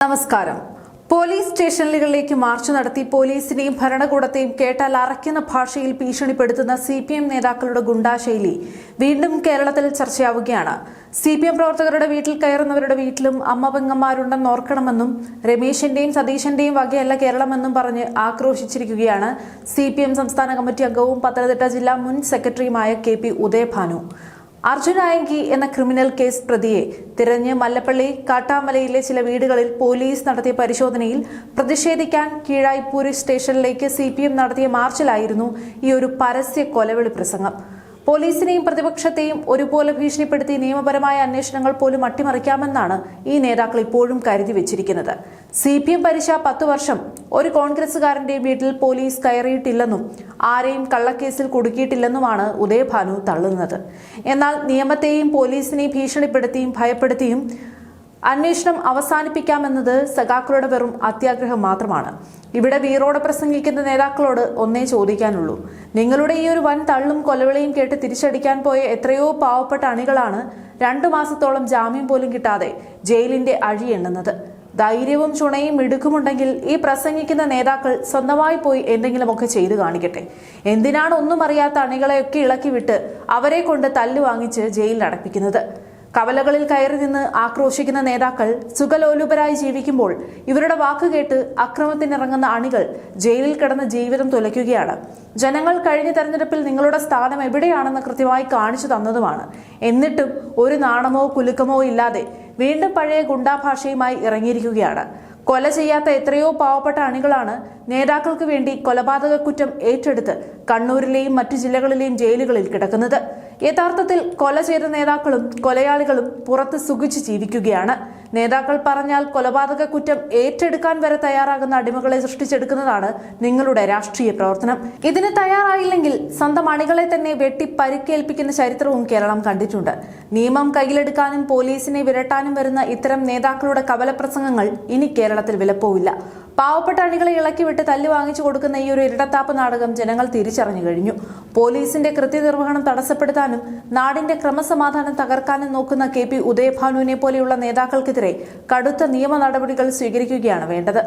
നമസ്കാരം. Police സ്റ്റേഷനുകളിലേക്ക് March നടത്തി പോലീസിനെയും ഭരണകൂടത്തെയും കേട്ടാൽ അറയ്ക്കുന്ന ഭാഷയിൽ ഭീഷണിപ്പെടുത്തുന്ന CPM നേതാക്കളുടെ ഗുണ്ടാശൈലി വീണ്ടും കേരളത്തിൽ ചർച്ചയാവുകയാണ്. CPM പ്രവർത്തകരുടെ വീട്ടിൽ കയറുന്നവരുടെ വീട്ടിലും അമ്മ പെങ്ങന്മാരുണ്ടെന്ന് ഓർക്കണമെന്നും രമേശിന്റെയും സതീശന്റെയും വകയല്ല കേരളമെന്നും പറഞ്ഞ് ആക്രോശിച്ചിരിക്കുകയാണ് CPM സംസ്ഥാന കമ്മിറ്റി അംഗവും പത്തനംതിട്ട ജില്ലാ മുൻ സെക്രട്ടറിയുമായ KP ഉദയഭാനു. അർജുൻ ആയങ്കി എന്ന ക്രിമിനൽ കേസ് പ്രതിയെ തിരഞ്ഞ് മല്ലപ്പള്ളി കാട്ടാമലയിലെ ചില വീടുകളിൽ പോലീസ് നടത്തിയ പരിശോധനയിൽ പ്രതിഷേധിക്കാൻ കീഴായിപ്പൂരി സ്റ്റേഷനിലേക്ക് CPM നടത്തിയ മാർച്ചിലായിരുന്നു ഈ ഒരു പരസ്യ കൊലവിളി പ്രസംഗം. പോലീസിനെയും പ്രതിപക്ഷത്തെയും ഒരുപോലെ ഭീഷണിപ്പെടുത്തി നിയമപരമായ അന്വേഷണങ്ങൾ പോലും അട്ടിമറിക്കാമെന്നാണ് ഈ നേതാക്കൾ ഇപ്പോഴും കരുതി വെച്ചിരിക്കുന്നത്. CPM ഭരിച്ച 10 വർഷം ഒരു കോൺഗ്രസുകാരന്റെ വീട്ടിൽ പോലീസ് കയറിയിട്ടില്ലെന്നും ആരെയും കള്ളക്കേസിൽ കുടുക്കിയിട്ടില്ലെന്നുമാണ് ഉദയഭാനു തള്ളുന്നത്. എന്നാൽ നിയമത്തെയും പോലീസിനെയും ഭീഷണിപ്പെടുത്തിയും ഭയപ്പെടുത്തിയും അന്വേഷണം അവസാനിപ്പിക്കാമെന്നത് സഖാക്കളുടെ വെറും അത്യാഗ്രഹം മാത്രമാണ്. ഇവിടെ വീറോടെ പ്രസംഗിക്കുന്ന നേതാക്കളോട് ഒന്നേ ചോദിക്കാനുള്ളൂ. നിങ്ങളുടെ ഈ ഒരു വൻ തള്ളും കൊലവിളിയും കേട്ട് തിരിച്ചടിക്കാൻ പോയ എത്രയോ പാവപ്പെട്ട അണികളാണ് 2 മാസത്തോളം ജാമ്യം പോലും കിട്ടാതെ ജയിലിന്റെ അഴി എണ്ണുന്നത്. ധൈര്യവും ചുണയും മിടുക്കുമുണ്ടെങ്കിൽ ഈ പ്രസംഗിക്കുന്ന നേതാക്കൾ സ്വന്തമായി പോയി എന്തെങ്കിലുമൊക്കെ ചെയ്തു കാണിക്കട്ടെ. എന്തിനാണ് ഒന്നും അറിയാത്ത അണികളെയൊക്കെ ഇളക്കി വിട്ട് അവരെ കൊണ്ട് തല്ലു വാങ്ങിച്ച് ജയിലിൽ അടപ്പിക്കുന്നത്? കവലകളിൽ കയറി നിന്ന് ആക്രോശിക്കുന്ന നേതാക്കൾ സുഖലോലുപരായി ജീവിക്കുമ്പോൾ ഇവരുടെ വാക്കുകേട്ട് അക്രമത്തിനിറങ്ങുന്ന അണികൾ ജയിലിൽ കിടന്ന് ജീവിതം തുലയ്ക്കുകയാണ്. ജനങ്ങൾ കഴിഞ്ഞ തെരഞ്ഞെടുപ്പിൽ നിങ്ങളുടെ സ്ഥാനം എവിടെയാണെന്ന് കൃത്യമായി കാണിച്ചു തന്നതുമാണ്. എന്നിട്ടും ഒരു നാണമോ കുലുക്കമോ ഇല്ലാതെ വീണ്ടും പഴയ ഗുണ്ടാഭാഷയുമായി ഇറങ്ങിയിരിക്കുകയാണ്. കൊല ചെയ്യാത്ത എത്രയോ പാവപ്പെട്ട അണികളാണ് നേതാക്കൾക്ക് വേണ്ടി കൊലപാതക കുറ്റം ഏറ്റെടുത്ത് കണ്ണൂരിലെയും മറ്റു ജില്ലകളിലെയും ജയിലുകളിൽ കിടക്കുന്നത്. യഥാർത്ഥത്തിൽ കൊല ചെയ്ത നേതാക്കളും കൊലയാളികളും പുറത്ത് സുഖിച്ച് ജീവിക്കുകയാണ്. നേതാക്കൾ പറഞ്ഞാൽ കൊലപാതക കുറ്റം ഏറ്റെടുക്കാൻ വരെ തയ്യാറാകുന്ന അടിമകളെ സൃഷ്ടിച്ചെടുക്കുന്നതാണ് നിങ്ങളുടെ രാഷ്ട്രീയ പ്രവർത്തനം. ഇതിന് തയ്യാറായില്ലെങ്കിൽ സ്വന്തം അണികളെ തന്നെ വെട്ടി പരിക്കേൽപ്പിക്കുന്ന ചരിത്രവും കേരളം കണ്ടിട്ടുണ്ട്. നിയമം കയ്യിലെടുക്കാനും പോലീസിനെ വിരട്ടാനും വരുന്ന ഇത്തരം നേതാക്കളുടെ കവലപ്രസംഗങ്ങൾ ഇനി കേരളത്തിൽ വിലപ്പോവില്ല. പാവപ്പെട്ട അണികളെ ഇളക്കിവിട്ട് തല്ലു വാങ്ങിച്ചു കൊടുക്കുന്ന ഈ ഒരു ഇരട്ടത്താപ്പ് നാടകം ജനങ്ങൾ തിരിച്ചറിഞ്ഞു കഴിഞ്ഞു. പോലീസിന്റെ കൃത്യനിർവഹണം തടസ്സപ്പെടുത്താനും നാടിന്റെ ക്രമസമാധാനം തകർക്കാനും നോക്കുന്ന KP ഉദയഭാനുവിനെ പോലെയുള്ള നേതാക്കൾക്കെതിരെ കടുത്ത നിയമ നടപടികൾ സ്വീകരിക്കുകയാണ് വേണ്ടത്.